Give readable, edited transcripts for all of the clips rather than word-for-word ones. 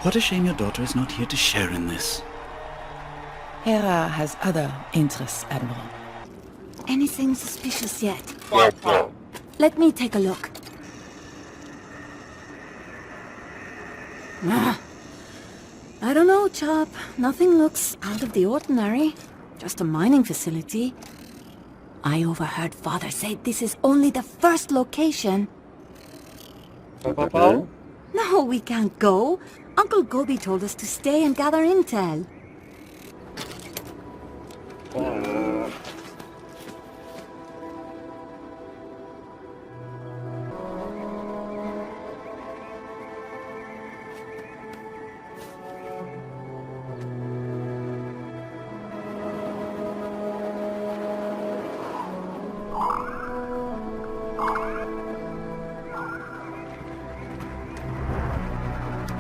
What a shame your daughter is not here to share in this. Hera has other interests, Admiral. Anything suspicious yet? Let me take a look. I don't know, Chop. Nothing looks out of the ordinary. Just a mining facility. I overheard Father say this is only the first location. No, we can't go. Uncle Gobi told us to stay and gather intel.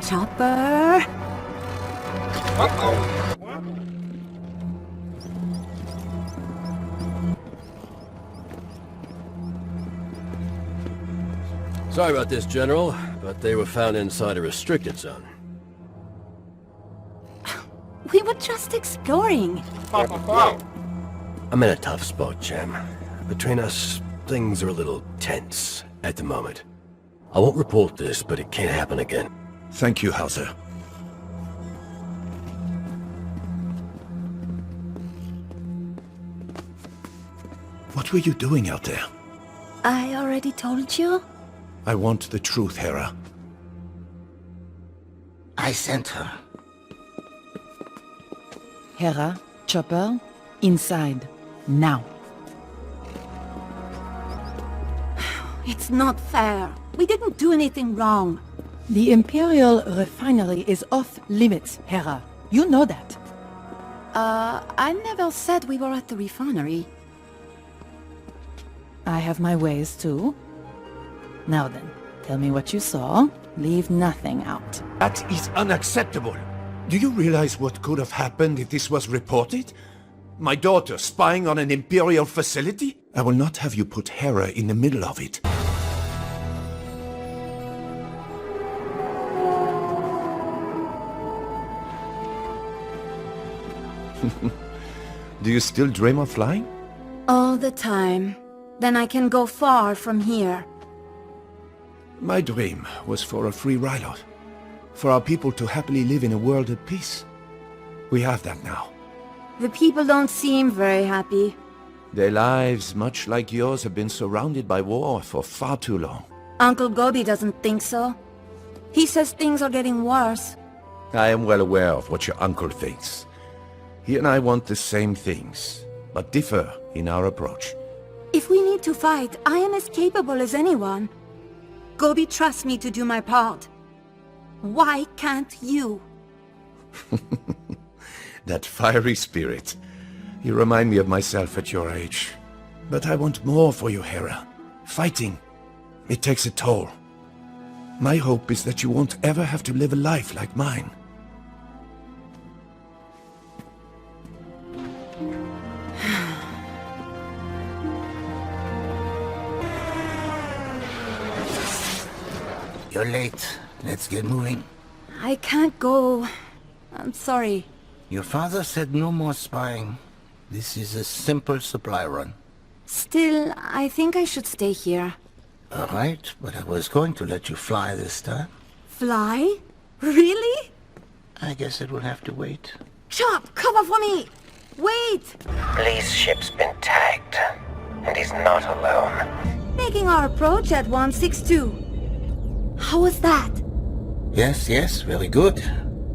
Chopper! Sorry about this, General, but they were found inside a restricted zone. We were just exploring. I'm in a tough spot, Jam. Between us, things are a little tense at the moment. I won't report this, but it can't happen again. Thank you, Hauser. What were you doing out there? I already told you? I want the truth, Hera. I sent her. Hera, Chopper, inside. Now. It's not fair. We didn't do anything wrong. The Imperial refinery is off limits, Hera. You know that. I never said we were at the refinery. I have my ways too. Now then, tell me what you saw. Leave nothing out. That is unacceptable. Do you realize what could have happened if this was reported? My daughter spying on an Imperial facility? I will not have you put Hera in the middle of it. Do you still dream of flying? All the time. Then I can go far from here. My dream was for a free Rylot. For our people to happily live in a world at peace. We have that now. The people don't seem very happy. Their lives, much like yours, have been surrounded by war for far too long. Uncle Gobi doesn't think so. He says things are getting worse. I am well aware of what your uncle thinks. He and I want the same things, but differ in our approach. If we need to fight, I am as capable as anyone. Gobi trusts me to do my part. Why can't you? That fiery spirit. You remind me of myself at your age. But I want more for you, Hera. Fighting. It takes a toll. My hope is that you won't ever have to live a life like mine. You're late. Let's get moving. I can't go. I'm sorry. Your father said no more spying. This is a simple supply run. Still, I think I should stay here. All right, but I was going to let you fly this time. Fly? Really? I guess it will have to wait. Chop, cover for me! Wait! Lee's ship's been tagged, and he's not alone. Making our approach at 162. How was that? Yes, very good.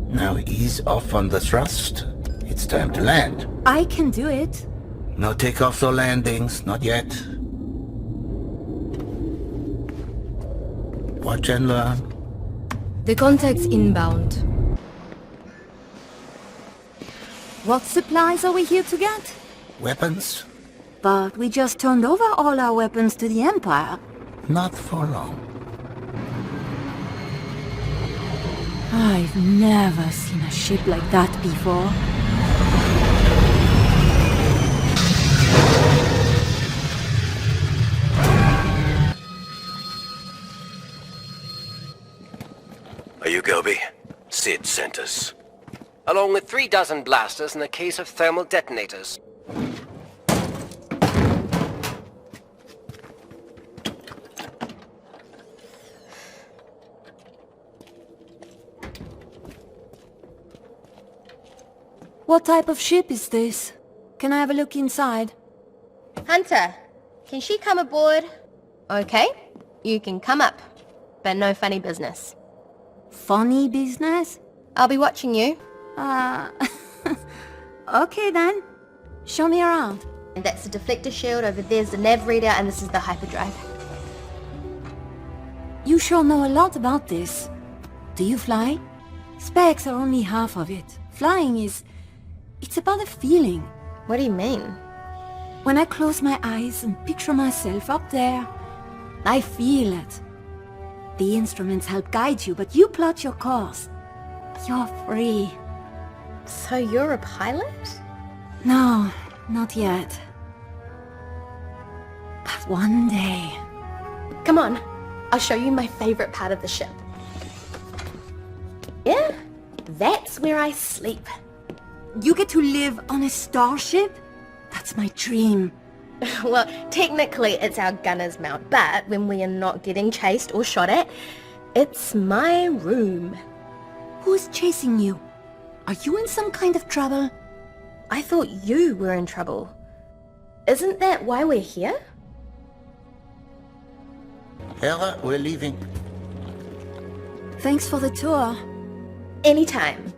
Now ease off on the thrust. It's time to land. I can do it. No takeoffs or landings, not yet. Watch and learn. The contact's inbound. What supplies are we here to get? Weapons? But we just turned over all our weapons to the Empire. Not for long. I've never seen a ship like that before. Are you Gobi? Sid sent us. Along with 3 dozen blasters and a case of thermal detonators. What type of ship is this? Can I have a look inside? Hunter, can she come aboard? Okay, you can come up, but no funny business. Funny business? I'll be watching you. Okay then. Show me around. And that's the deflector shield, over there's the nav reader, and this is the hyperdrive. You sure know a lot about this. Do you fly? Specs are only half of it. Flying is... it's about a feeling. What do you mean? When I close my eyes and picture myself up there, I feel it. The instruments help guide you, but you plot your course. You're free. So you're a pilot? No, not yet. But one day... Come on, I'll show you my favorite part of the ship. Yeah, that's where I sleep. You get to live on a starship? That's my dream. Well, technically it's our gunner's mount, but when we are not getting chased or shot at, it's my room. Who's chasing you? Are you in some kind of trouble? I thought you were in trouble. Isn't that why we're here? Hera, we're leaving. Thanks for the tour. Anytime.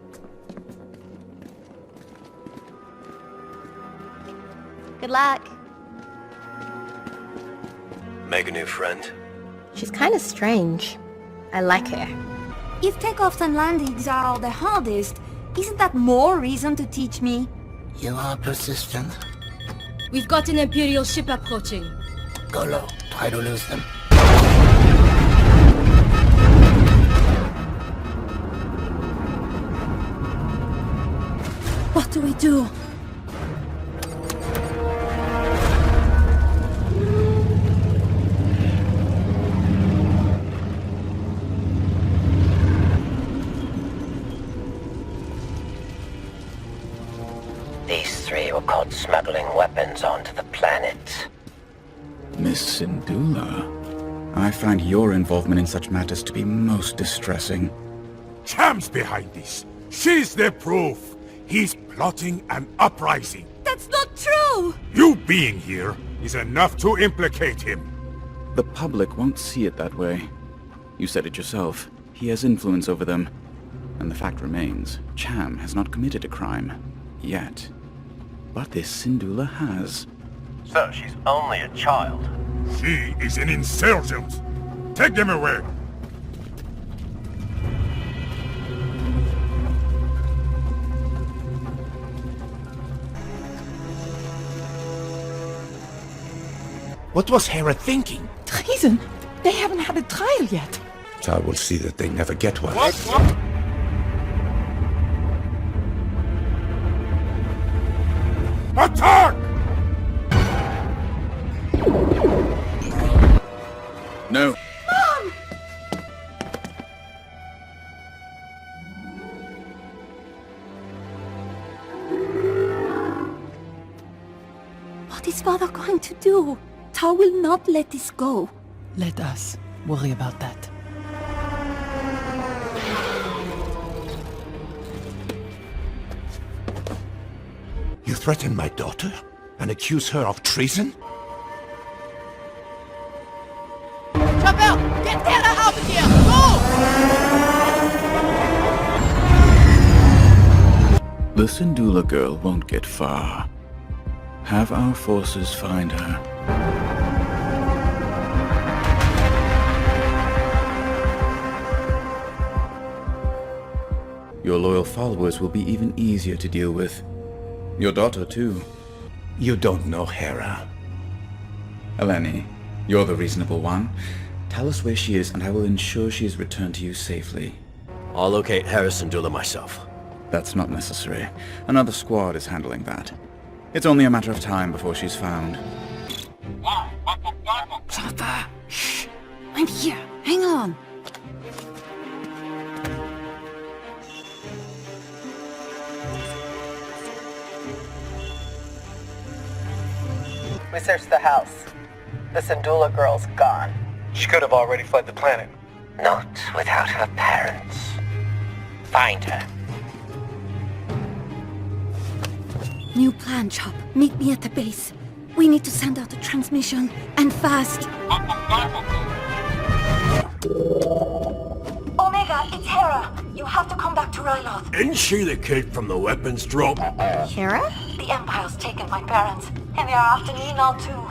Good luck. Make a new friend? She's kind of strange. I like her. If takeoffs and landings are the hardest, isn't that more reason to teach me? You are persistent. We've got an Imperial ship approaching. Go low. Try to lose them. What do we do? These 3 were caught smuggling weapons onto the planet. Miss Syndulla, I find your involvement in such matters to be most distressing. Cham's behind this. She's the proof. He's plotting an uprising. That's not true! You being here is enough to implicate him. The public won't see it that way. You said it yourself. He has influence over them. And the fact remains, Cham has not committed a crime. Yet. But this Syndulla has. So she's only a child. She is an insurgent. Take them away. What was Hera thinking? Treason? They haven't had a trial yet. I will see that they never get one. Attack! No. What is Father going to do? Tau will not let this go. Let us worry about that. You threaten my daughter and accuse her of treason? Jump out! Get Hera out of here! Go! The Syndulla girl won't get far. Have our forces find her. Your loyal followers will be even easier to deal with. Your daughter, too. You don't know Hera. Eleni, you're the reasonable one. Tell us where she is, and I will ensure she is returned to you safely. I'll locate Hera Syndulla myself. That's not necessary. Another squad is handling that. It's only a matter of time before she's found. Father, shh. I'm here. Hang on. searched the house. The Syndulla girl's gone. She could have already fled the planet. Not without her parents. Find her. New plan, Chop. Meet me at the base. We need to send out a transmission, and fast. Omega, it's Hera. You have to come back to Ryloth. Isn't she the kid from the weapons drop? Hera? The Empire's taken my parents, and they are after me now too.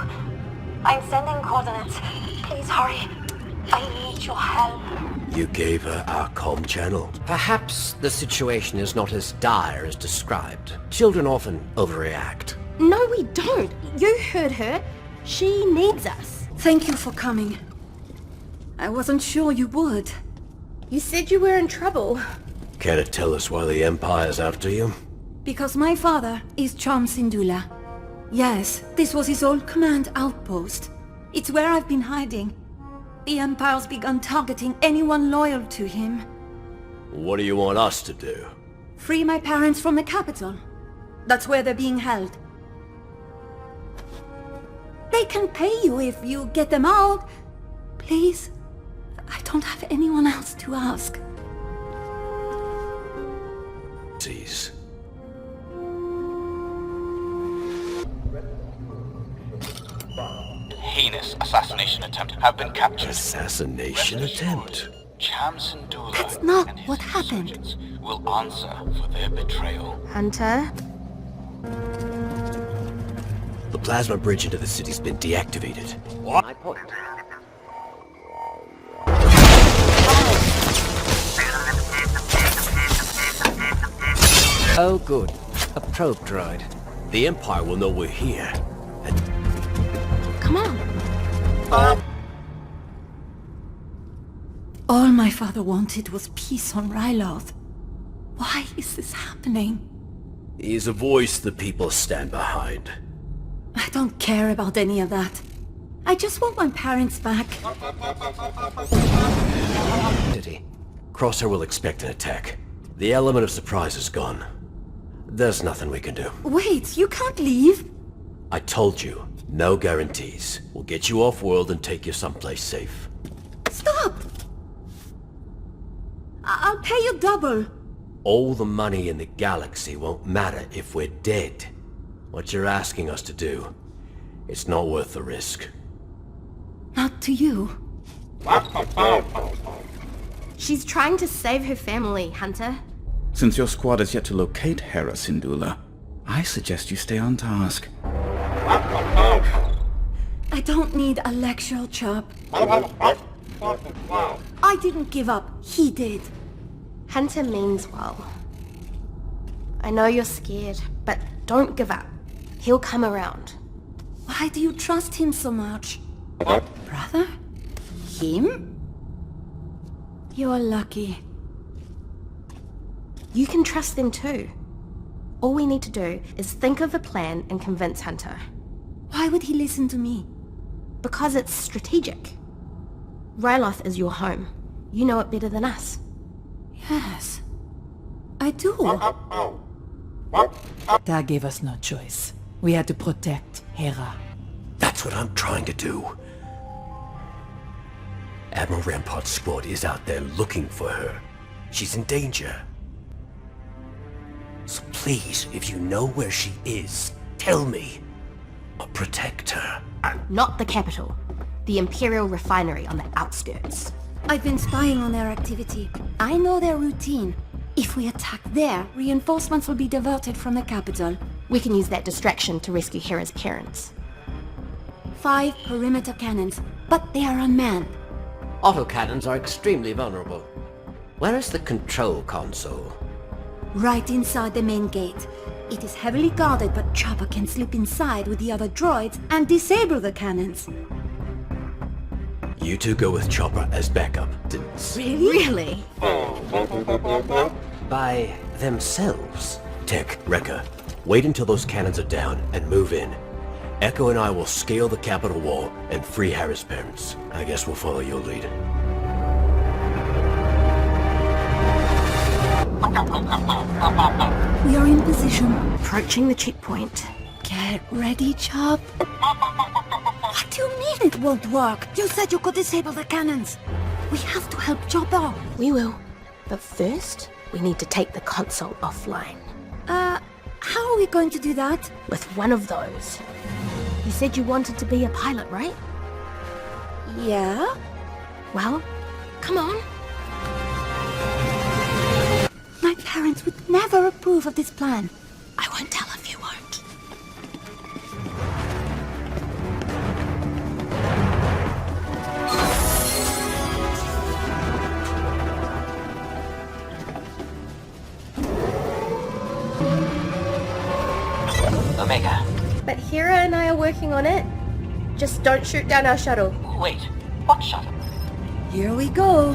I'm sending coordinates. Please hurry. I need your help. You gave her our comm channel. Perhaps the situation is not as dire as described. Children often overreact. No, we don't. You heard her. She needs us. Thank you for coming. I wasn't sure you would. You said you were in trouble. Care to tell us why the Empire's after you? Because my father is Hera Syndulla. Yes, this was his old command outpost. It's where I've been hiding. The Empire's begun targeting anyone loyal to him. What do you want us to do? Free my parents from the capital. That's where they're being held. They can pay you if you get them out. Please, I don't have anyone else to ask. Please. Heinous assassination attempt have been captured. Assassination attempt? Hera Syndulla That's not and his what happened. insurgents will answer for their betrayal. Hunter? The plasma bridge into the city's been deactivated. What? My point. Oh good. A probe droid. The Empire will know we're here. Come on. All my father wanted was peace on Ryloth. Why is this happening? He's a voice the people stand behind. I don't care about any of that. I just want my parents back. Crosshair will expect an attack. The element of surprise is gone. There's nothing we can do. Wait, you can't leave. I told you, no guarantees. We'll get you off-world and take you someplace safe. Stop! I'll pay you double. All the money in the galaxy won't matter if we're dead. What you're asking us to do, it's not worth the risk. Not to you. She's trying to save her family, Hunter. Since your squad has yet to locate Hera Syndulla, I suggest you stay on task. I don't need a lecture, Chop. I didn't give up. He did. Hunter means well. I know you're scared, but don't give up. He'll come around. Why do you trust him so much? Brother? Him? You're lucky. You can trust them too. All we need to do is think of a plan and convince Hunter. Why would he listen to me? Because it's strategic. Ryloth is your home. You know it better than us. Yes, I do. That gave us no choice. We had to protect Hera. That's what I'm trying to do. Admiral Rampart's squad is out there looking for her. She's in danger. So please, if you know where she is, tell me. I'll protect her. Not the capital. The Imperial refinery on the outskirts. I've been spying on their activity. I know their routine. If we attack there, reinforcements will be diverted from the capital. We can use that distraction to rescue Hera's parents. 5 perimeter cannons, but they are unmanned. Autocannons are extremely vulnerable. Where is the control console? Right inside the main gate. It is heavily guarded, but Chopper can slip inside with the other droids and disable the cannons. You two go with Chopper as backup. Really? By themselves? Tech, Wrecker, wait until those cannons are down and move in. Echo and I will scale the capital wall and free Hera's parents. I guess we'll follow your lead. We are in position. Approaching the checkpoint. Get ready, Chop. What do you mean it won't work? You said you could disable the cannons. We have to help Chopper. We will. But first, we need to take the console offline. How are we going to do that? With one of those. You said you wanted to be a pilot, right? Yeah? Well, come on. My parents would never approve of this plan. I won't tell if you won't. Omega. But Hera and I are working on it. Just don't shoot down our shuttle. Wait, what shuttle? Here we go.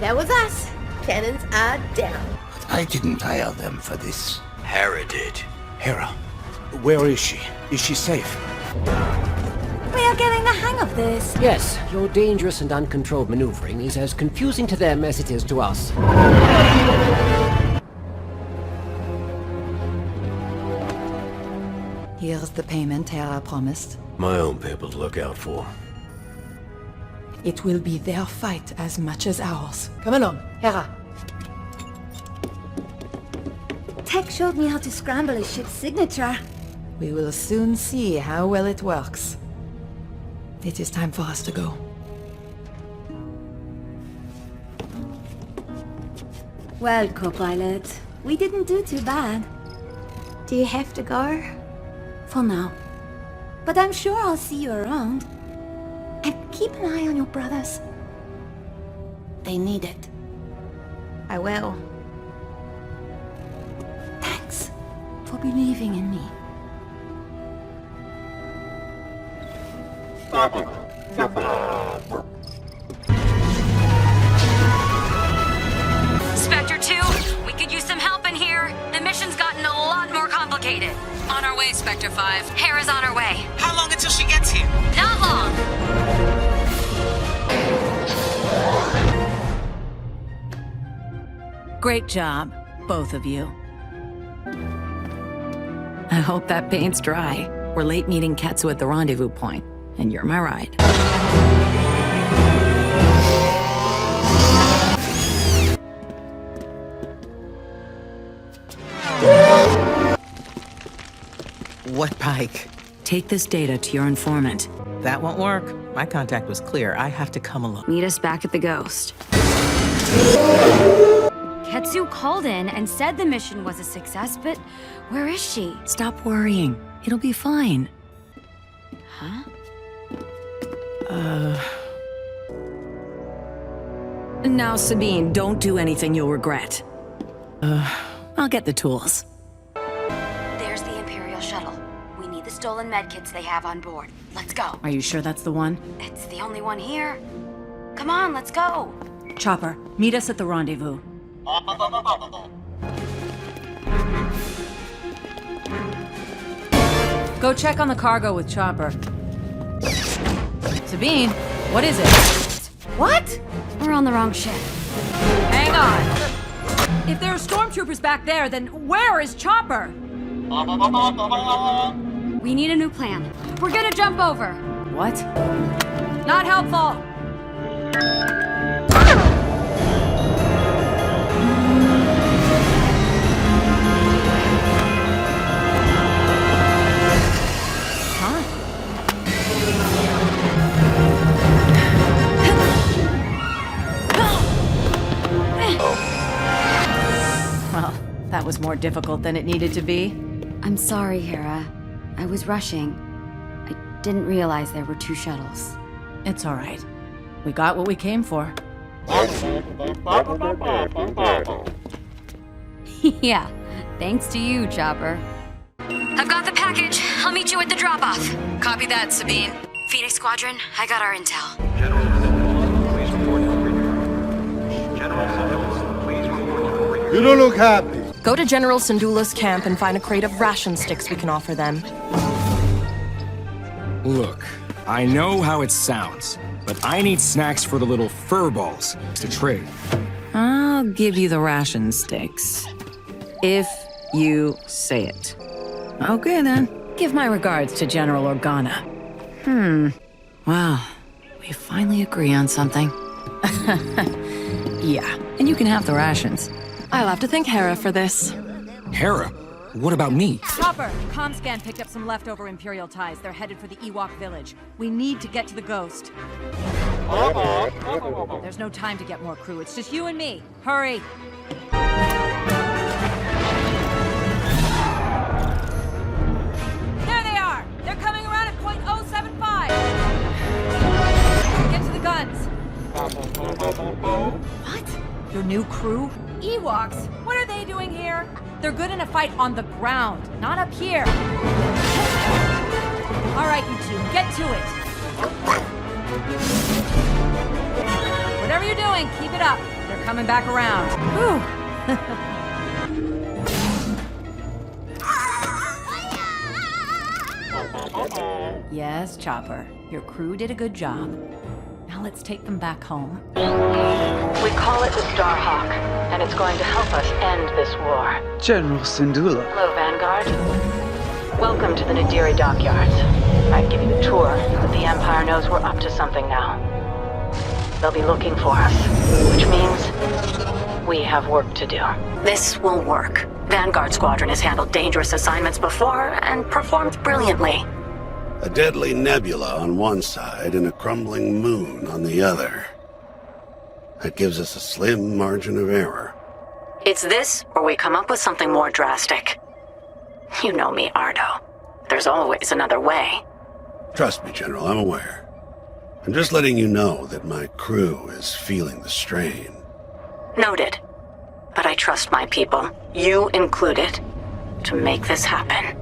That was us. Cannons are down. I didn't hire them for this. Hera did. Hera, where is she? Is she safe? We are getting the hang of this. Yes, your dangerous and uncontrolled maneuvering is as confusing to them as it is to us. Here's the payment Hera promised. My own people to look out for. It will be their fight as much as ours. Come along, Hera. Tech showed me how to scramble a ship's signature. We will soon see how well it works. It is time for us to go. Well, co-pilot, we didn't do too bad. Do you have to go? For now. But I'm sure I'll see you around. And keep an eye on your brothers. They need it. I will. Thanks for believing in me. Spectre 2, we could use some help in here. The mission's gotten a lot more complicated. On our way, Spectre 5. Hera's on her way. How long until she gets here? Not long. Great job, both of you. I hope that paint's dry. We're late meeting Ketsu at the rendezvous point, and you're my ride. What pike? Take this data to your informant. That won't work. My contact was clear. I have to come alone. Meet us back at the Ghost. Ketsu called in and said the mission was a success, but where is she? Stop worrying. It'll be fine. Huh? Now, Sabine, don't do anything you'll regret. I'll get the tools. There's the Imperial shuttle. We need the stolen medkits they have on board. Let's go. Are you sure that's the one? It's the only one here. Come on, let's go. Chopper, meet us at the rendezvous. Go check on the cargo with Chopper. Sabine, what is it? What? We're on the wrong ship. Hang on. If there are stormtroopers back there, then where is Chopper? We need a new plan. We're gonna jump over. What? Not helpful. Well, that was more difficult than it needed to be. I'm sorry, Hera. I was rushing. I didn't realize there were two shuttles. It's all right. We got what we came for. Yeah, thanks to you, Chopper. I've got the package. I'll meet you at the drop-off. Copy that, Sabine. Phoenix Squadron, I got our intel. You don't look happy. Go to General Syndulla's camp and find a crate of ration sticks we can offer them. Look, I know how it sounds, but I need snacks for the little furballs to trade. I'll give you the ration sticks. If you say it. Okay then. Give my regards to General Organa. Well, we finally agree on something. Yeah, and you can have the rations. I'll have to thank Hera for this. Hera? What about me? Chopper, Comscan picked up some leftover Imperial ties. They're headed for the Ewok village. We need to get to the Ghost. There's no time to get more crew. It's just you and me. Hurry. There they are! They're coming around at point 075! Get to the guns! What? Your new crew? Ewoks? What are they doing here? They're good in a fight on the ground, not up here. All right, you two, get to it. Whatever you're doing, keep it up. They're coming back around. Yes, Chopper. Your crew did a good job. Now let's take them back home. We call it the Starhawk, and it's going to help us end this war. General Syndulla. Hello, Vanguard. Welcome to the Nadiri dockyards. I'd give you a tour, but the Empire knows we're up to something now. They'll be looking for us, which means we have work to do. This will work. Vanguard Squadron has handled dangerous assignments before and performed brilliantly. A deadly nebula on one side and a crumbling moon on the other. That gives us a slim margin of error. It's this, or we come up with something more drastic. You know me, Ardo. There's always another way. Trust me, General, I'm aware. I'm just letting you know that my crew is feeling the strain. Noted. But I trust my people, you included, to make this happen.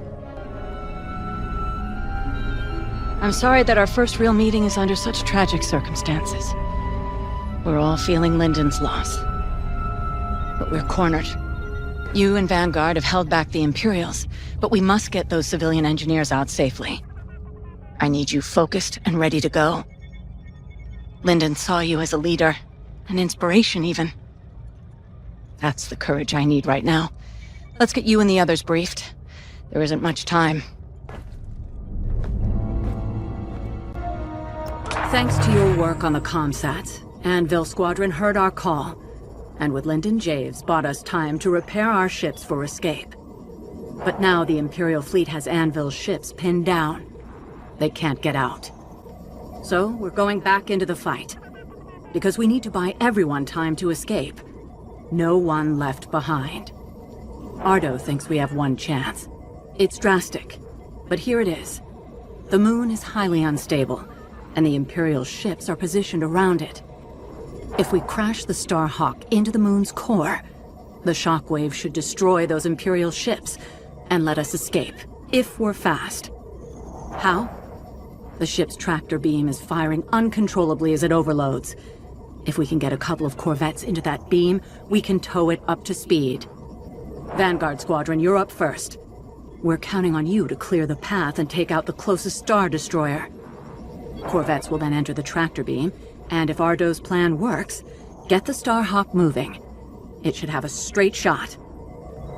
I'm sorry that our first real meeting is under such tragic circumstances. We're all feeling Lyndon's loss. But we're cornered. You and Vanguard have held back the Imperials, but we must get those civilian engineers out safely. I need you focused and ready to go. Lyndon saw you as a leader, an inspiration even. That's the courage I need right now. Let's get you and the others briefed. There isn't much time. Thanks to your work on the comsats, Anvil Squadron heard our call, and with Lyndon Javes bought us time to repair our ships for escape. But now the Imperial fleet has Anvil's ships pinned down. They can't get out. So we're going back into the fight, because we need to buy everyone time to escape. No one left behind. Ardo thinks we have one chance. It's drastic, but here it is. The moon is highly unstable, and the Imperial ships are positioned around it. If we crash the Starhawk into the moon's core, the shockwave should destroy those Imperial ships and let us escape, if we're fast. How? The ship's tractor beam is firing uncontrollably as it overloads. If we can get a couple of corvettes into that beam, we can tow it up to speed. Vanguard Squadron, you're up first. We're counting on you to clear the path and take out the closest Star Destroyer. Corvettes will then enter the tractor beam, and if Ardo's plan works, get the Starhawk moving. It should have a straight shot.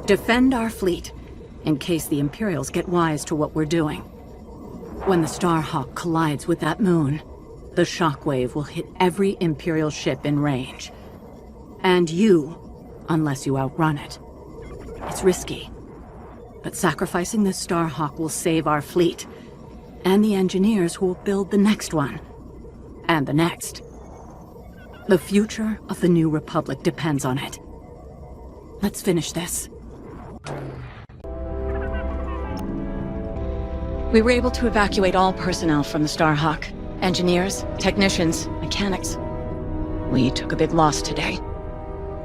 Defend our fleet, in case the Imperials get wise to what we're doing. When the Starhawk collides with that moon, the shockwave will hit every Imperial ship in range. And you, unless you outrun it. It's risky, but sacrificing the Starhawk will save our fleet, and the engineers who will build the next one, and the next. The future of the New Republic depends on it. Let's finish this. We were able to evacuate all personnel from the Starhawk. Engineers, technicians, mechanics. We took a big loss today.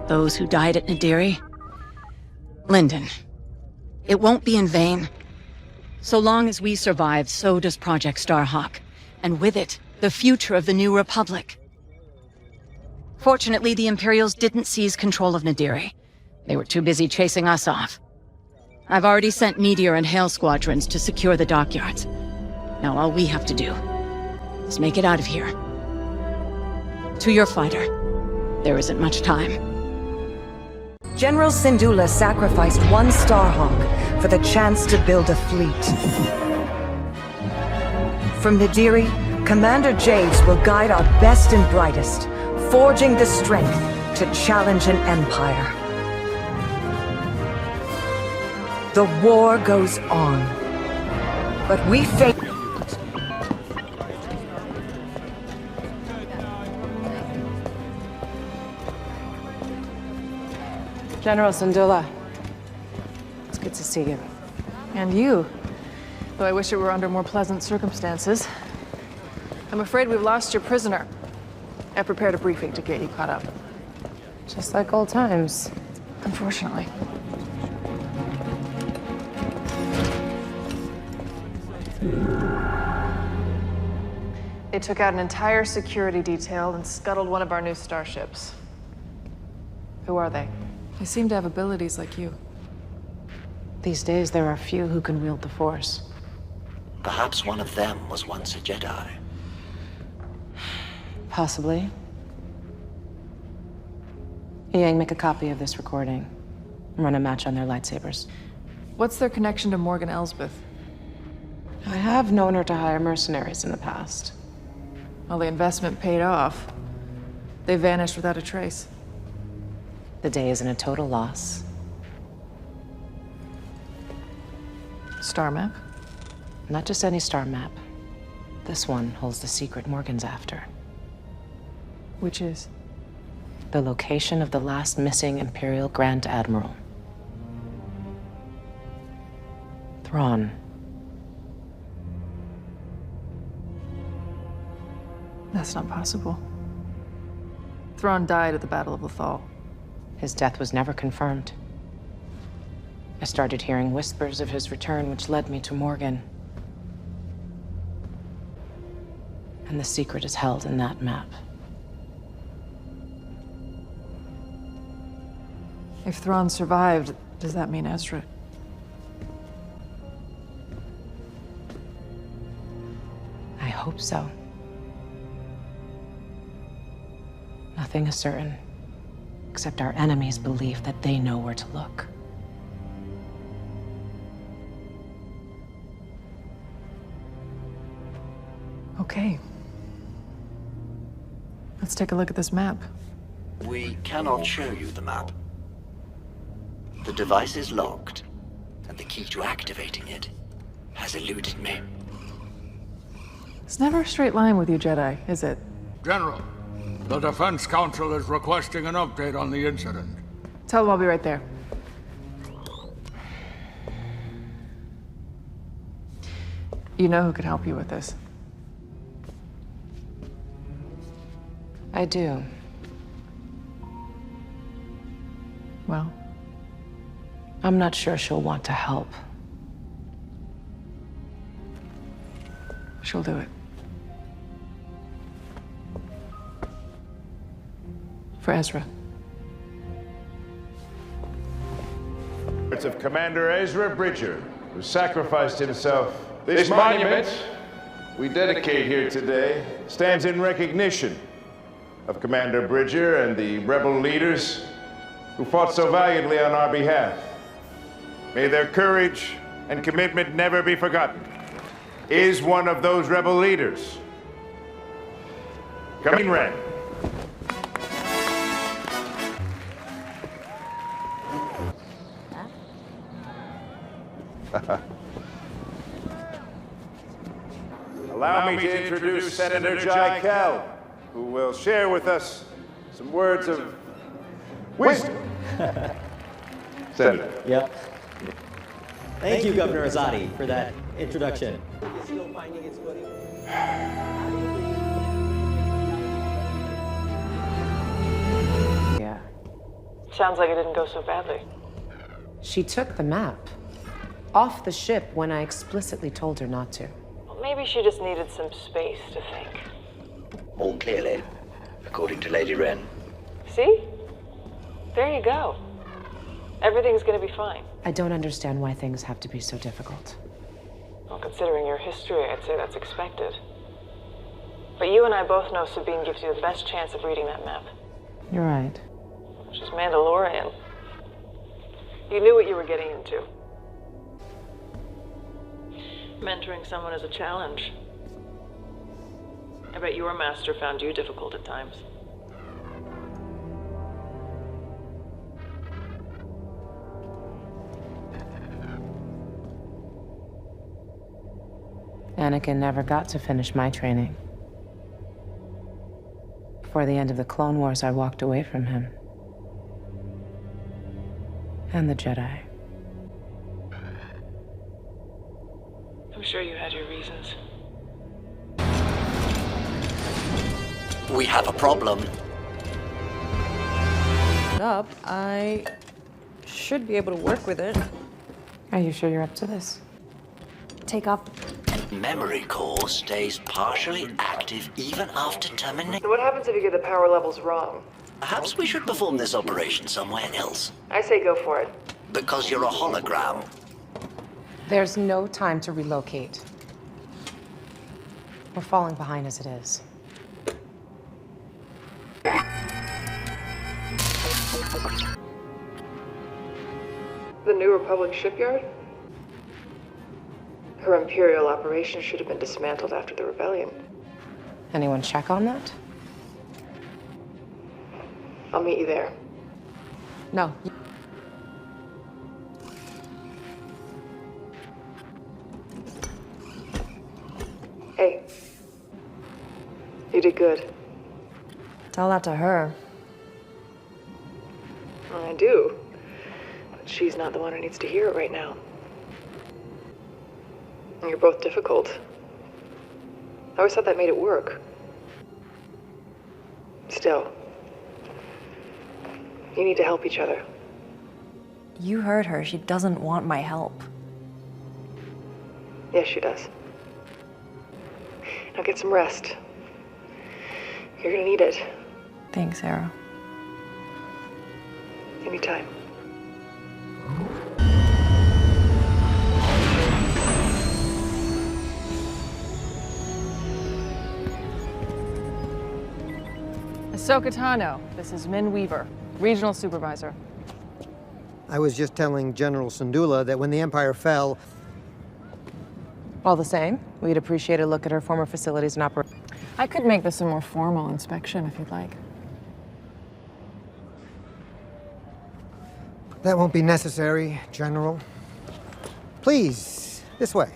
Those who died at Nadiri. Lyndon. It won't be in vain. So long as we survive, so does Project Starhawk. And with it, the future of the New Republic. Fortunately, the Imperials didn't seize control of Nadiri. They were too busy chasing us off. I've already sent Meteor and Hail Squadrons to secure the dockyards. Now all we have to do Let's make it out of here. To your fighter. There isn't much time. General Syndulla sacrificed one Starhawk for the chance to build a fleet. From Nadiri, Commander Javes will guide our best and brightest, forging the strength to challenge an empire. The war goes on, but we face... General Syndulla, it's good to see you. And you. Though I wish it were under more pleasant circumstances. I'm afraid we've lost your prisoner. I prepared a briefing to get you caught up. Just like old times. Unfortunately. They took out an entire security detail and scuttled one of our new starships. Who are they? They seem to have abilities like you. These days, there are few who can wield the Force. Perhaps one of them was once a Jedi. Possibly. Yang, make a copy of this recording. Run a match on their lightsabers. What's their connection to Morgan Elsbeth? I have known her to hire mercenaries in the past. Well, the investment paid off. They vanished without a trace. The day isn't a total loss. Star map? Not just any star map. This one holds the secret Morgan's after. Which is? The location of the last missing Imperial Grand Admiral. Thrawn. That's not possible. Thrawn died at the Battle of Lothal. His death was never confirmed. I started hearing whispers of his return, which led me to Morgan. And the secret is held in that map. If Thrawn survived, does that mean Ezra? I hope so. Nothing is certain, except our enemies believe that they know where to look. Okay. Let's take a look at this map. We cannot show you the map. The device is locked, and the key to activating it has eluded me. It's never a straight line with you Jedi, is it? General, the Defense Council is requesting an update on the incident. Tell them I'll be right there. You know who could help you with this? I do. Well? I'm not sure she'll want to help. She'll do it. For Ezra. It's of Commander Ezra Bridger, who sacrificed himself. This monument we dedicate here today stands in recognition of Commander Bridger and the rebel leaders who fought so valiantly on our behalf. May their courage and commitment never be forgotten. Is one of those rebel leaders. Coming Ren. Allow me to introduce Senator Jai Cal, who will share with us some words of wisdom. Senator. Yep. Thank you, Governor Azadi, for that introduction. Yeah. Sounds like it didn't go so badly. She took the map off the ship when I explicitly told her not to. Well, maybe she just needed some space to think. More clearly, according to Lady Wren. See? There you go. Everything's gonna be fine. I don't understand why things have to be so difficult. Well, considering your history, I'd say that's expected. But you and I both know Sabine gives you the best chance of reading that map. You're right. She's Mandalorian. You knew what you were getting into. Mentoring someone is a challenge. I bet your master found you difficult at times. Anakin never got to finish my training. Before the end of the Clone Wars, I walked away from him. And the Jedi. I'm sure you had your reasons. We have a problem. Up, I should be able to work with it. Are you sure you're up to this? Take off. Memory core stays partially active even after termination. What happens if you get the power levels wrong? Perhaps we should perform this operation somewhere else. I say go for it. Because you're a hologram. There's no time to relocate. We're falling behind as it is. The New Republic shipyard? Her Imperial operation should have been dismantled after the rebellion. Anyone check on that? I'll meet you there. No. Hey. You did good. Tell that to her. I do. But she's not the one who needs to hear it right now. And you're both difficult. I always thought that made it work. Still, you need to help each other. You heard her. She doesn't want my help. Yes, she does. Now get some rest. You're gonna need it. Thanks, Hera. Anytime. Ahsoka Tano, this is Min Weaver, Regional Supervisor. I was just telling General Syndulla that when the Empire fell... All the same, we'd appreciate a look at her former facilities and operations. I could make this a more formal inspection if you'd like. That won't be necessary, General. Please, this way.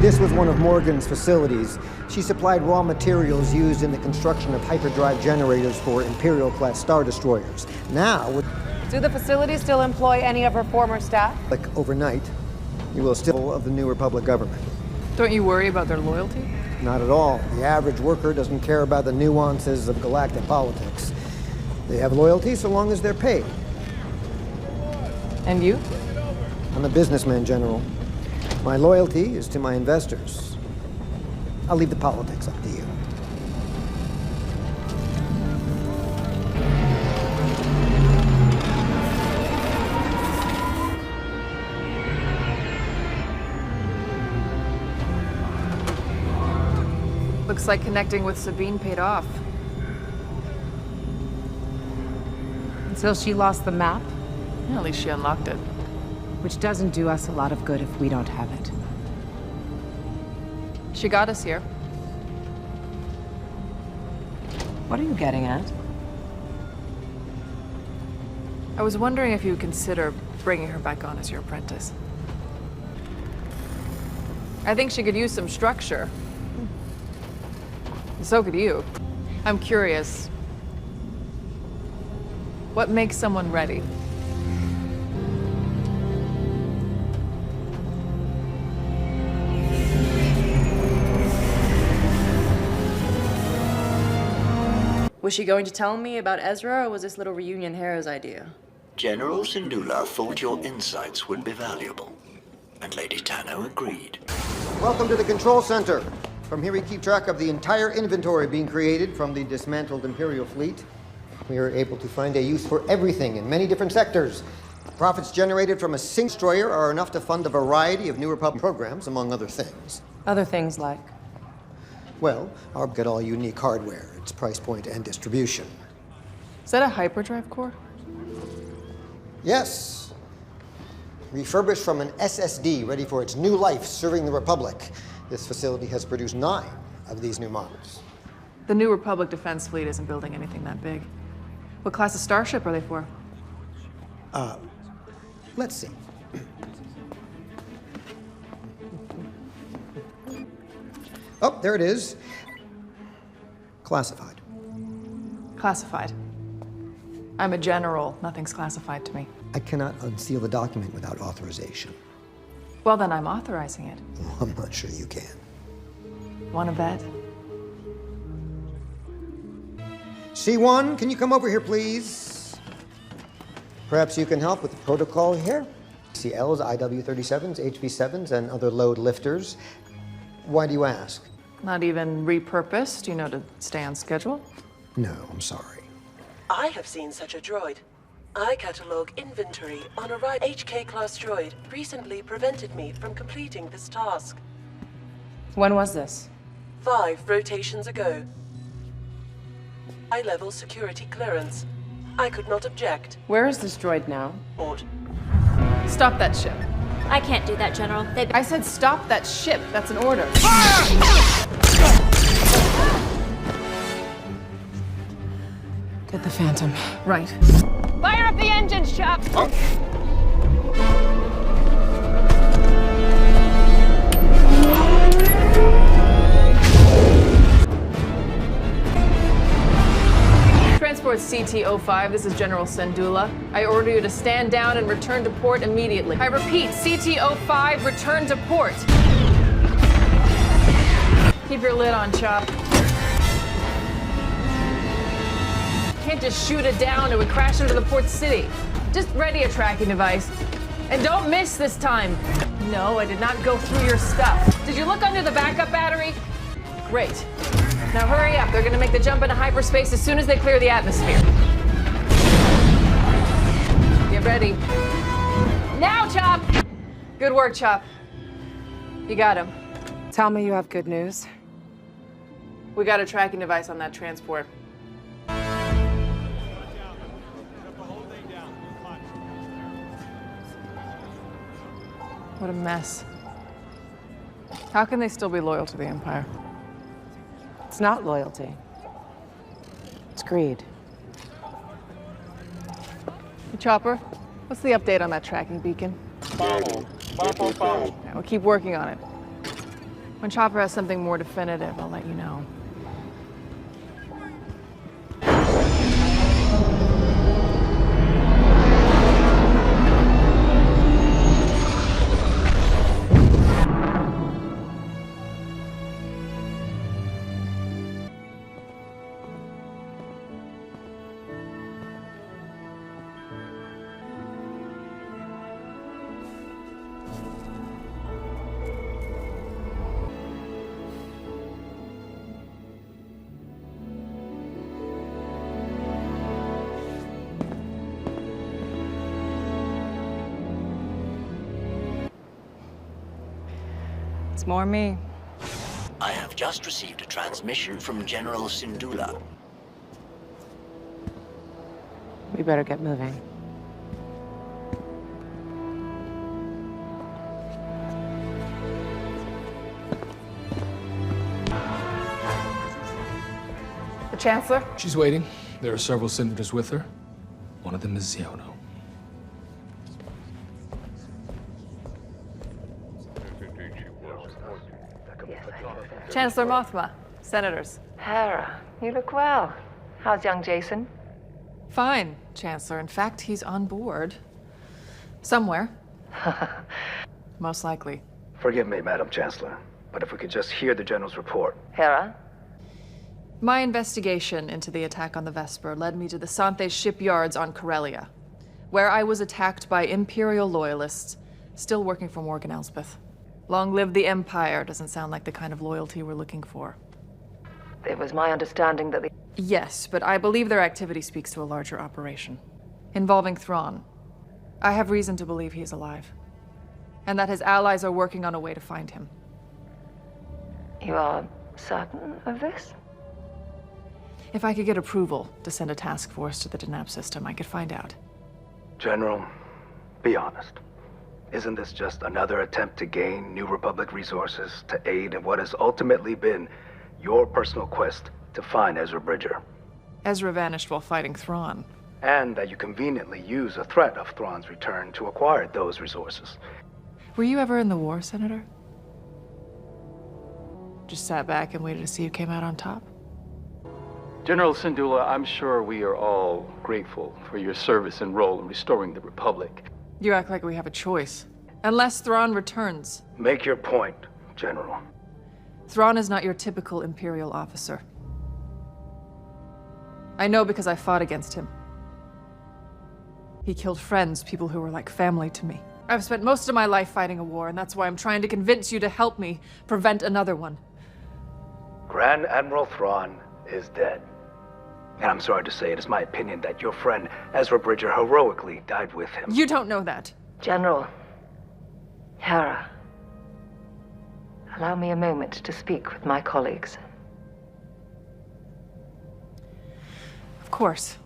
This was one of Morgan's facilities. She supplied raw materials used in the construction of hyperdrive generators for Imperial-class Star Destroyers. Now, Do the facilities still employ any of her former staff? like overnight, you will still of the New Republic government. Don't you worry about their loyalty? Not at all. The average worker doesn't care about the nuances of galactic politics. They have loyalty so long as they're paid. And you? I'm a businessman, General. My loyalty is to my investors. I'll leave the politics up to you. Looks like connecting with Sabine paid off. Until she lost the map? Yeah, at least she unlocked it. Which doesn't do us a lot of good if we don't have it. She got us here. What are you getting at? I was wondering if you would consider bringing her back on as your apprentice. I think she could use some structure. So could you. I'm curious. What makes someone ready? Was she going to tell me about Ezra, or was this little reunion Hera's idea? General Syndulla thought your insights would be valuable, and Lady Tano agreed. Welcome to the control center. From here we keep track of the entire inventory being created from the dismantled Imperial fleet. We are able to find a use for everything in many different sectors. Profits generated from a Sync destroyer are enough to fund a variety of New Republic programs, among other things. Other things like? Well, I'll get all unique hardware, its price point and distribution. Is that a hyperdrive core? Yes. Refurbished from an SSD, ready for its new life serving the Republic. This facility has produced 9 of these new models. The New Republic Defense Fleet isn't building anything that big. What class of starship are they for? Let's see. Oh, there it is. Classified. Classified. I'm a general. Nothing's classified to me. I cannot unseal the document without authorization. Well, then I'm authorizing it. Well, I'm not sure you can. Want to bet? C1, can you come over here, please? Perhaps you can help with the protocol here? CLs, IW-37s, HV-7s, and other load lifters. Why do you ask? Not even repurposed, to stay on schedule? No, I'm sorry. I have seen such a droid. I catalog inventory on a right HK-class droid recently prevented me from completing this task. When was this? 5 rotations ago. High-level security clearance. I could not object. Where is this droid now? Port. Stop that ship. I can't do that, General. I said stop that ship. That's an order. Get the Phantom. Right. Fire up the engines, Chop! Transport CT-05, this is General Syndulla. I order you to stand down and return to port immediately. I repeat, CT-05, return to port. Keep your lid on, Chop. Can't just shoot it down, it would crash into the port city. Just ready a tracking device. And don't miss this time. No, I did not go through your stuff. Did you look under the backup battery? Great. Now hurry up, they're gonna make the jump into hyperspace as soon as they clear the atmosphere. Get ready. Now, Chop! Good work, Chop. You got him. Tell me you have good news. We got a tracking device on that transport. What a mess. How can they still be loyal to the Empire? It's not loyalty. It's greed. Hey, Chopper, what's the update on that tracking beacon? Yeah, we'll keep working on it. When Chopper has something more definitive, I'll let you know. It's more me. I have just received a transmission from General Syndulla. We better get moving. The Chancellor? She's waiting. There are several senators with her. One of them is Ziono. Chancellor Mothma, senators. Hera, you look well. How's young Jason? Fine, Chancellor. In fact, he's on board. Somewhere. Most likely. Forgive me, Madam Chancellor, but if we could just hear the General's report. Hera? My investigation into the attack on the Vesper led me to the Santhe shipyards on Corellia, where I was attacked by Imperial loyalists, still working for Morgan Elsbeth. Long live the Empire doesn't sound like the kind of loyalty we're looking for. It was my understanding that the... Yes, but I believe their activity speaks to a larger operation, involving Thrawn. I have reason to believe he is alive, and that his allies are working on a way to find him. You are certain of this? If I could get approval to send a task force to the Denab system, I could find out. General, be honest. Isn't this just another attempt to gain New Republic resources to aid in what has ultimately been your personal quest to find Ezra Bridger? Ezra vanished while fighting Thrawn. And that you conveniently use a threat of Thrawn's return to acquire those resources. Were you ever in the war, Senator? Just sat back and waited to see who came out on top? General Syndulla, I'm sure we are all grateful for your service and role in restoring the Republic. You act like we have a choice. Unless Thrawn returns. Make your point, General. Thrawn is not your typical Imperial officer. I know because I fought against him. He killed friends, people who were like family to me. I've spent most of my life fighting a war, and that's why I'm trying to convince you to help me prevent another one. Grand Admiral Thrawn is dead. And I'm sorry to say, it is my opinion that your friend Ezra Bridger heroically died with him. You don't know that. General. Hera. Allow me a moment to speak with my colleagues. Of course.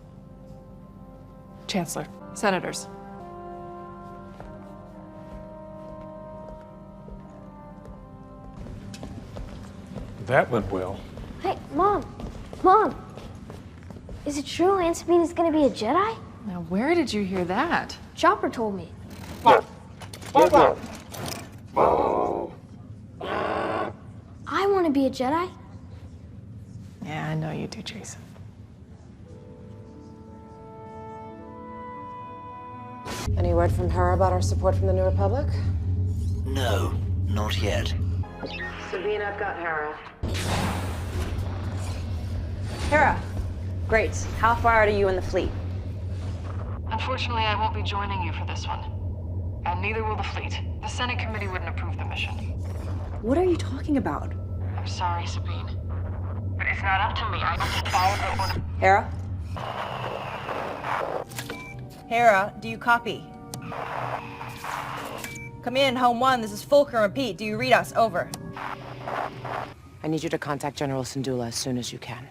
Chancellor. Senators. That went well. Hey, Mom! Mom! Is it true Aunt Sabina's gonna be a Jedi? Now, where did you hear that? Chopper told me. I want to be a Jedi. Yeah, I know you do, Jason. Any word from her about our support from the New Republic? No, not yet. Sabine, I've got Hera. Hera, great. How far out are you in the fleet? Unfortunately, I won't be joining you for this one. And neither will the fleet. The Senate committee wouldn't approve the mission. What are you talking about? I'm sorry, Sabine. But it's not up to me. I have to follow the order. Hera? Hera, do you copy? Come in, Home 1. This is Fulcrum. Repeat. Do you read us? Over. I need you to contact General Syndulla as soon as you can.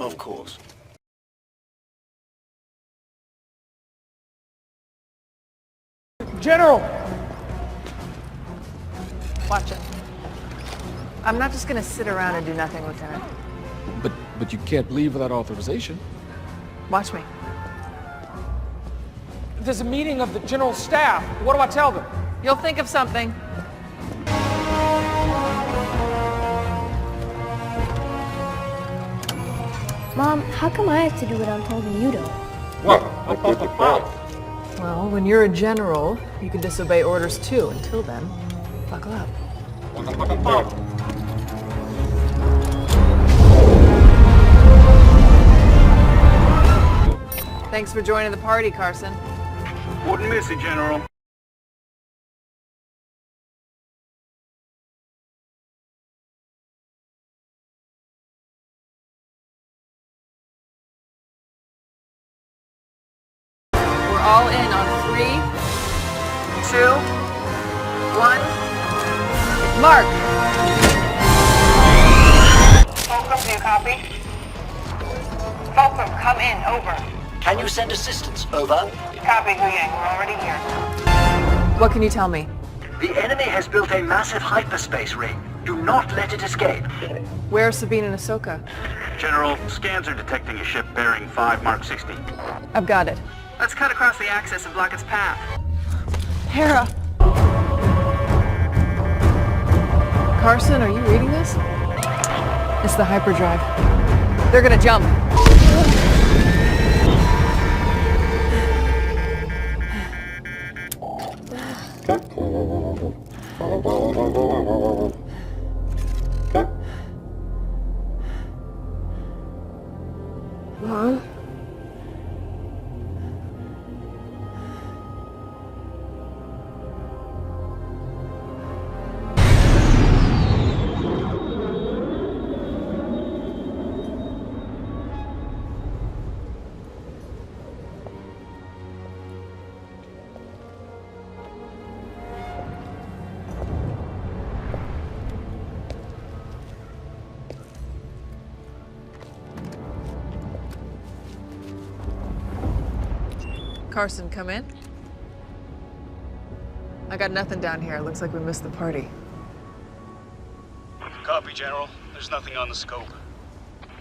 Of course. General! Watch it. I'm not just gonna sit around and do nothing, Lieutenant. But you can't leave without authorization. Watch me. There's a meeting of the General Staff. What do I tell them? You'll think of something. Mom, how come I have to do what I'm told and you don't? Well, when you're a general, you can disobey orders too. Until then, buckle up. Thanks for joining the party, Carson. Wouldn't miss it, General. We're all in on 3, 2, 1. Mark! Fulcrum, do you copy? Fulcrum, come in. Over. Can you send assistance? Over. Copy, Hu Yang. We're already here. What can you tell me? The enemy has built a massive hyperspace ring. Do not let it escape. Where's Sabine and Ahsoka? General, scans are detecting a ship bearing 5 Mark 60. I've got it. Let's cut across the axis and block its path. Hera! Carson, are you reading this? It's the hyperdrive. They're gonna jump. Mom? Carson, come in. I got nothing down here. Looks like we missed the party. Copy, General. There's nothing on the scope.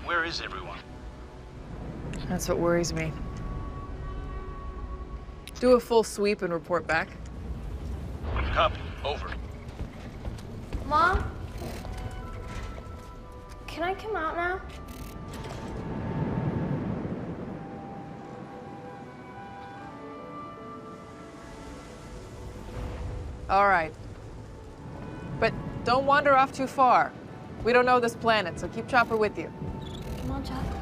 Where is everyone? That's what worries me. Do a full sweep and report back. Copy. Over. Mom? Can I come out now? All right. But don't wander off too far. We don't know this planet, so keep Chopper with you. Come on, Chopper.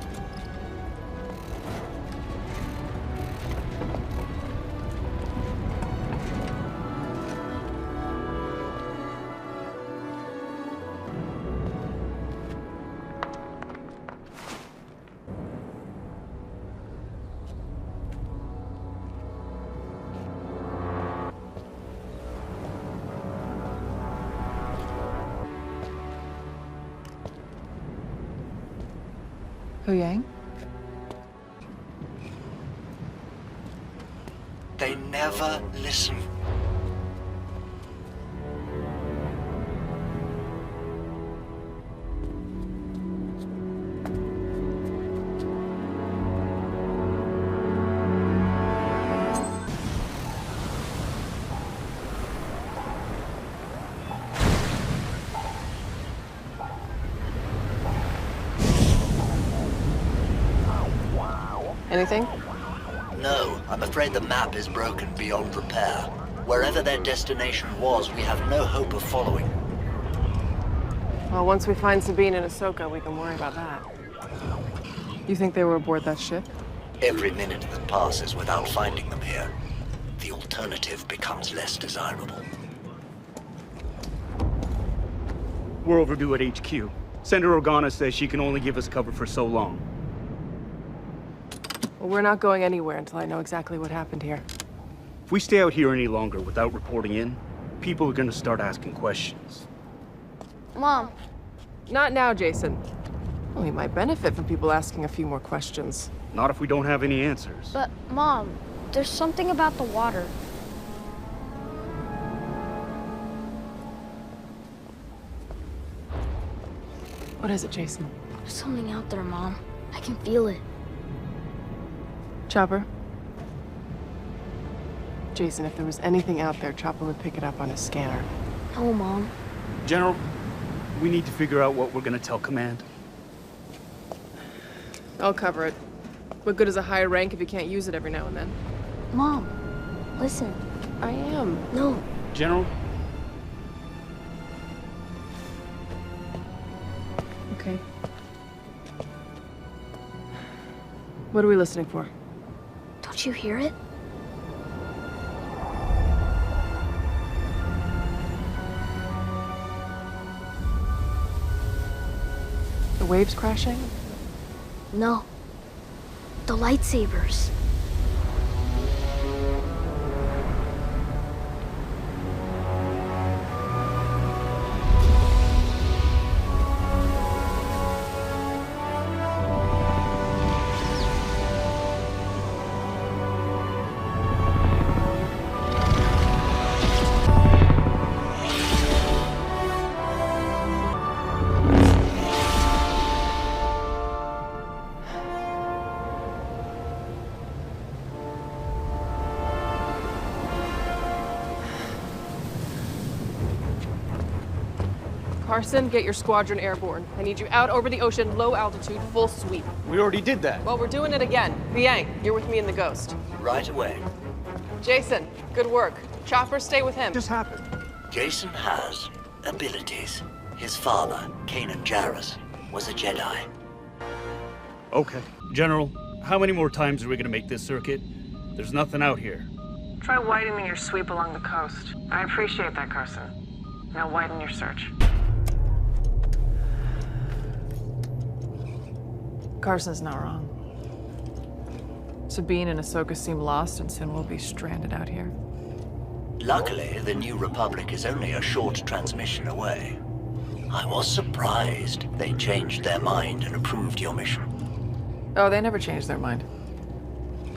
Yang? They never listen. Anything? No, I'm afraid the map is broken beyond repair. Wherever their destination was, we have no hope of following. Well, once we find Sabine and Ahsoka, we can worry about that. You think they were aboard that ship? Every minute that passes without finding them here, the alternative becomes less desirable. We're overdue at HQ. Senator Organa says she can only give us cover for so long. Well, we're not going anywhere until I know exactly what happened here. If we stay out here any longer without reporting in, people are gonna start asking questions. Mom. Not now, Jason. Well, we might benefit from people asking a few more questions. Not if we don't have any answers. But, Mom, there's something about the water. What is it, Jason? There's something out there, Mom. I can feel it. Chopper? Jason, if there was anything out there, Chopper would pick it up on his scanner. No, Mom. General, we need to figure out what we're gonna tell Command. I'll cover it. What good is a high rank if you can't use it every now and then? Mom, listen. I am. No. General? Okay. What are we listening for? Don't you hear it? The waves crashing? No. The lightsabers. Carson, get your squadron airborne. I need you out over the ocean, low altitude, full sweep. We already did that. Well, we're doing it again. Yang, you're with me in the Ghost. Right away. Jason, good work. Chopper, stay with him. Just happened. Jason has abilities. His father, Kanan Jarrus, was a Jedi. Okay. General, how many more times are we gonna make this circuit? There's nothing out here. Try widening your sweep along the coast. I appreciate that, Carson. Now widen your search. Carson's not wrong. Sabine and Ahsoka seem lost, and soon we'll be stranded out here. Luckily, the New Republic is only a short transmission away. I was surprised they changed their mind and approved your mission. Oh, they never changed their mind.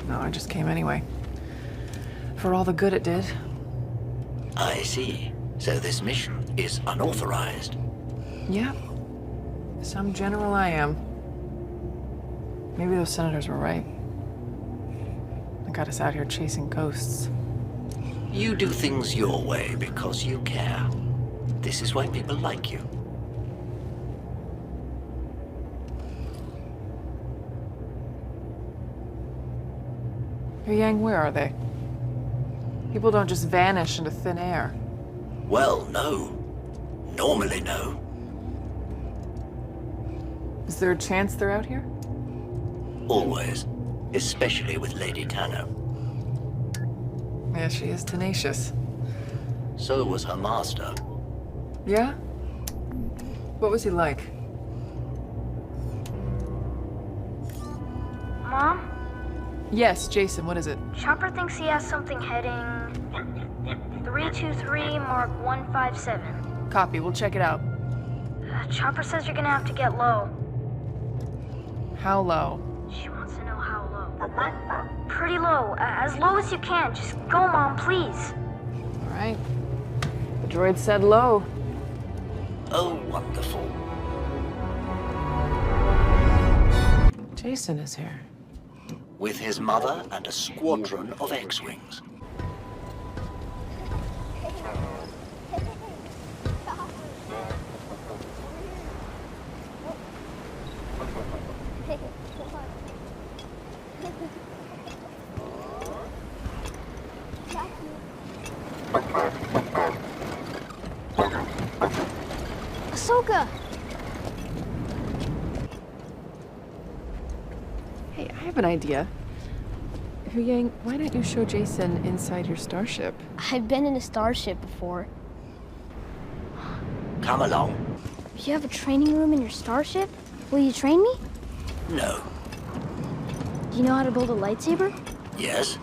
No, I just came anyway. For all the good it did. I see. So this mission is unauthorized. Yeah. Some general I am. Maybe those senators were right. They got us out here chasing ghosts. You do things your way because you care. This is why people like you. Hey Yang, where are they? People don't just vanish into thin air. Well, no. Normally, no. Is there a chance they're out here? Always. Especially with Lady Tano. Yeah, she is tenacious. So was her master. Yeah? What was he like? Mom? Yes, Jason, what is it? Chopper thinks he has something heading 323 Mark 157. Copy, we'll check it out. Chopper says you're gonna have to get low. How low? She wants to know how low. Pretty low. As low as you can. Just go, Mom, please. All right. The droid said low. Oh, wonderful. Jason is here. With his mother and a squadron of X-Wings. Ahsoka! Hey, I have an idea. Yang, why don't you show Jason inside your starship? I've been in a starship before. Come along. You have a training room in your starship? Will you train me? No. Do you know how to build a lightsaber? Yes?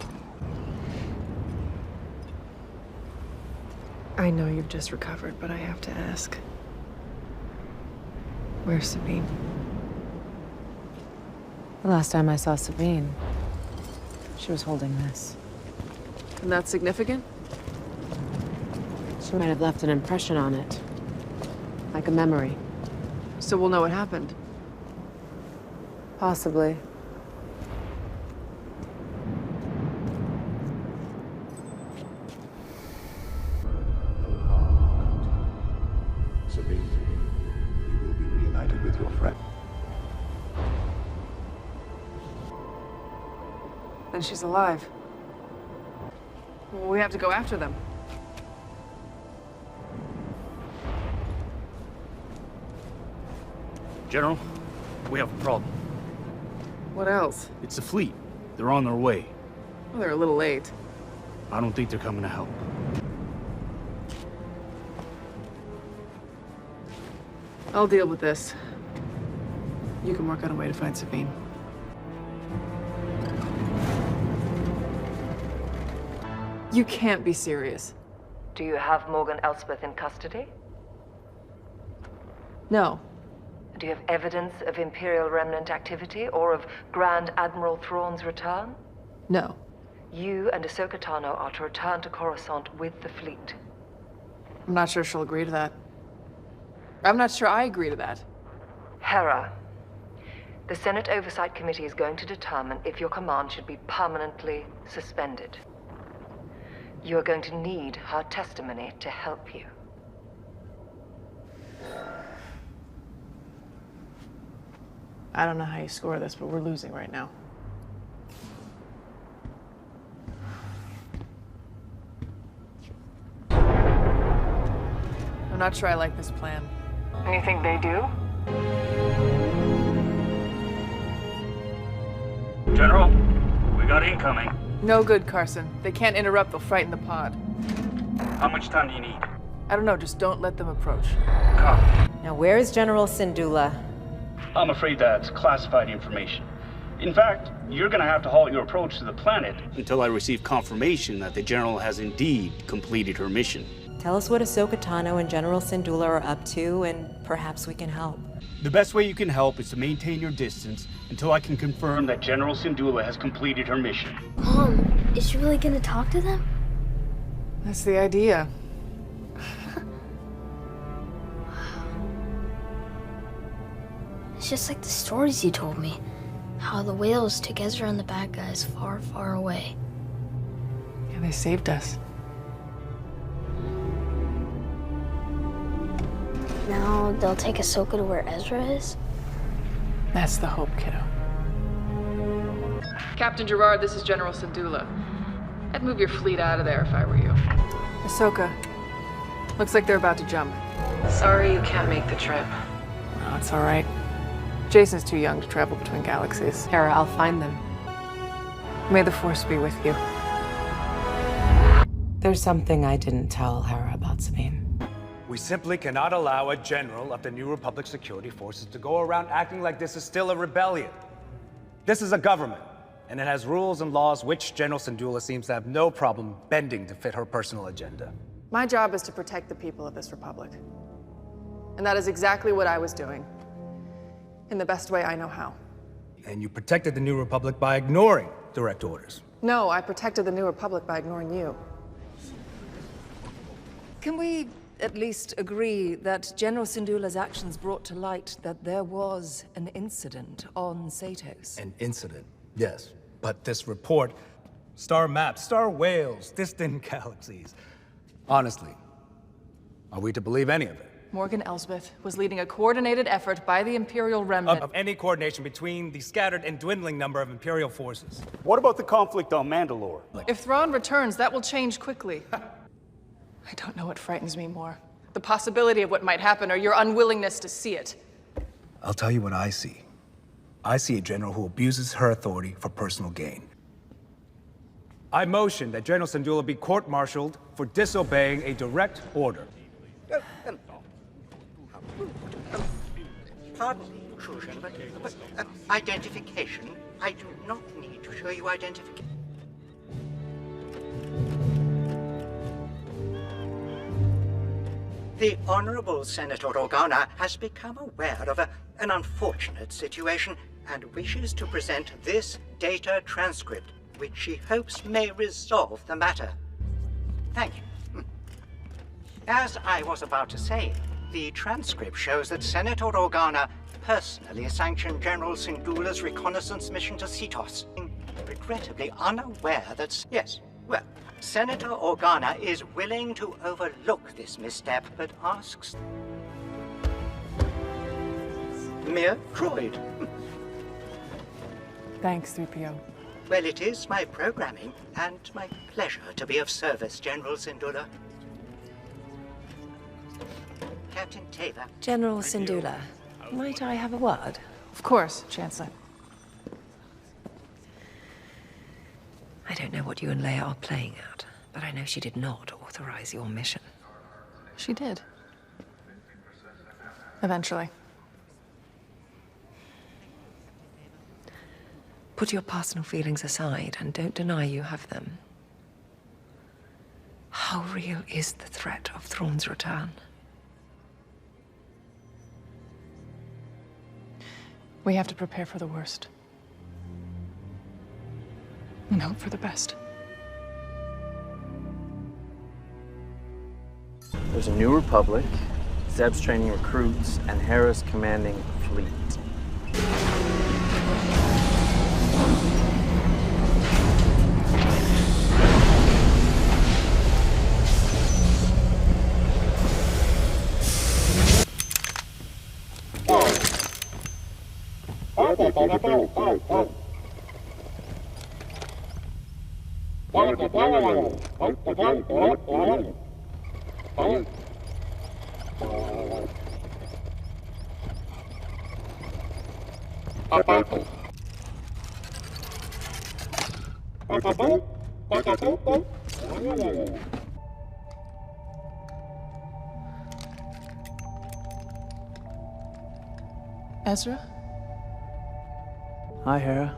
I know you've just recovered, but I have to ask. Where's Sabine? The last time I saw Sabine, she was holding this. And that's significant? She might have left an impression on it. Like a memory. So we'll know what happened. Possibly. Sabine, you will be reunited with your friend. Then she's alive. Well, we have to go after them. General, we have a problem. What else? It's the fleet. They're on their way. Well, they're a little late. I don't think they're coming to help. I'll deal with this. You can work on a way to find Sabine. You can't be serious. Do you have Morgan Elspeth in custody? No. Do you have evidence of Imperial Remnant activity or of Grand Admiral Thrawn's return? No. You and Ahsoka Tano are to return to Coruscant with the fleet. I'm not sure she'll agree to that. I'm not sure I agree to that. Hera, the Senate Oversight Committee is going to determine if your command should be permanently suspended. You are going to need her testimony to help you. I don't know how you score this, but we're losing right now. I'm not sure I like this plan. Anything they do? General, we got incoming. No good, Carson. They can't interrupt, they'll frighten the pod. How much time do you need? I don't know, just don't let them approach. Copy. Now, where is General Syndulla? I'm afraid that's classified information. In fact, you're gonna have to halt your approach to the planet until I receive confirmation that the General has indeed completed her mission. Tell us what Ahsoka Tano and General Syndulla are up to, and perhaps we can help. The best way you can help is to maintain your distance until I can confirm that General Syndulla has completed her mission. Mom, Is she really gonna talk to them? That's the idea. It's just like the stories you told me. How the whales took Ezra and the bad guys far, far away. Yeah, they saved us. Now they'll take Ahsoka to where Ezra is? That's the hope, kiddo. Captain Gerard, this is General Syndulla. I'd move your fleet out of there if I were you. Ahsoka, looks like they're about to jump. Sorry you can't make the trip. No, it's all right. Jason's too young to travel between galaxies. Hera, I'll find them. May the Force be with you. There's something I didn't tell Hera about Sabine. We simply cannot allow a general of the New Republic security forces to go around acting like this is still a rebellion. This is a government, and it has rules and laws which General Syndulla seems to have no problem bending to fit her personal agenda. My job is to protect the people of this republic. And that is exactly what I was doing. In the best way I know how. And you protected the New Republic by ignoring direct orders. No, I protected the New Republic by ignoring you. Can we at least agree that General Syndulla's actions brought to light that there was an incident on Satos? An incident, yes. But this report, star maps, star whales, distant galaxies. Honestly, are we to believe any of it? Morgan Elsbeth was leading a coordinated effort by the Imperial Remnant. Of any coordination between the scattered and dwindling number of Imperial forces. What about the conflict on Mandalore? If Thrawn returns, that will change quickly. I don't know what frightens me more. The possibility of what might happen or your unwillingness to see it. I'll tell you what I see. I see a general who abuses her authority for personal gain. I motion that General Syndulla be court-martialed for disobeying a direct order. Pardon me, intrusion, but identification? I do not need to show you identification. The Honorable Senator Organa has become aware of an unfortunate situation and wishes to present this data transcript, which she hopes may resolve the matter. Thank you. As I was about to say, the transcript shows that Senator Organa personally sanctioned General Syndulla's reconnaissance mission to Cetos, regrettably unaware that... Yes, well, Senator Organa is willing to overlook this misstep, but asks... Mere droid. Thanks, 3PO. Well, it is my programming and my pleasure to be of service, General Syndulla. Captain Tava. General Syndulla, might I have a word? Of course, Chancellor. I don't know what you and Leia are playing at, but I know she did not authorize your mission. She did. Eventually. Put your personal feelings aside and don't deny you have them. How real is the threat of Thrawn's return? We have to prepare for the worst. And hope for the best. There's a new republic, Zeb's training recruits, and Hera's commanding fleet. Ezra? Hi, Hera.